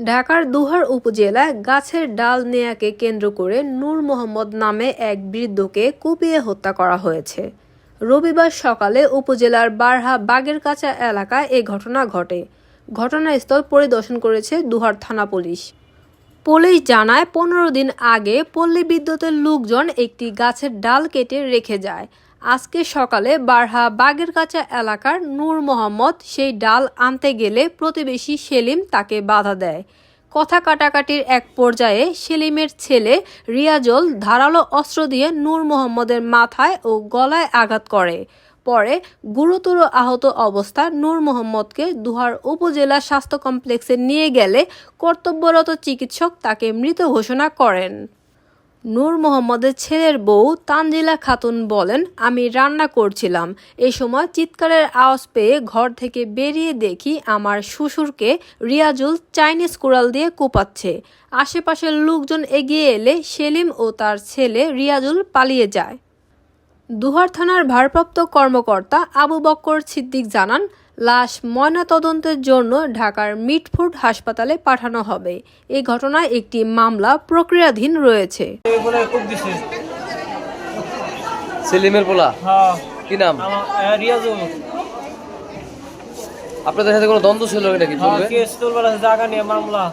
ঢাকার দোহার উপজেলায় গাছের ডাল নেয়াকে কেন্দ্র করে নূর মোহাম্মদ নামে এক বৃদ্ধকে কুপিয়ে হত্যা করা হয়েছে। রবিবার সকালে উপজেলার বারহা বাগেরকাচা এলাকায় এ ঘটনা ঘটে। ঘটনাস্থল পরিদর্শন করেছে দোহার থানা পুলিশ। পুলিশ জানায় ১৫ দিন আগে পল্লী বিদ্যুতের লোকজন একটি গাছের ডাল কেটে রেখে যায়। আজকে সকালে বারহা বাগেরকাচা এলাকার নূর মোহাম্মদ সেই ডাল আনতে গেলে প্রতিবেশী সেলিম তাকে বাধা দেয়। কথা কাটাকাটির এক পর্যায়ে সেলিমের ছেলে রিয়াজুল ধারালো অস্ত্র দিয়ে নূর মোহাম্মদের মাথায় ও গলায় আঘাত করে। পরে গুরুতর আহত অবস্থায় নূর মোহাম্মদকে দোহার উপজেলা স্বাস্থ্য কমপ্লেক্সে নিয়ে গেলে কর্তব্যরত চিকিৎসক তাকে মৃত ঘোষণা করেন। নূর মোহাম্মদের ছেলের বউ তানজিলা খাতুন বলেন, আমি রান্না করছিলাম। এ সময় চিৎকারের আওয়াজ পেয়ে ঘর থেকে বেরিয়ে দেখি আমার শ্বশুরকে রিয়াজুল চাইনিজ কুড়াল দিয়ে কোপাচ্ছে। আশেপাশের লোকজন এগিয়ে এলে সেলিম ও তার ছেলে রিয়াজুল পালিয়ে যায়। দোহার থানার ভারপ্রাপ্ত কর্মকর্তা আবু বক্কর সিদ্দিক জানান, লাশ ময়নাতদন্তের জন্য ঢাকার মিটফোর্ড হাসপাতালে পাঠানো হবে। এই ঘটনায় একটি মামলা প্রক্রিয়াধীন রয়েছে। সেলিমের পোলা, কি নাম? রিয়াজুল। আপনাদের সাথে কোনো দ্বন্দ্ব ছিল নাকি? জায়গা নিয়ে মামলা।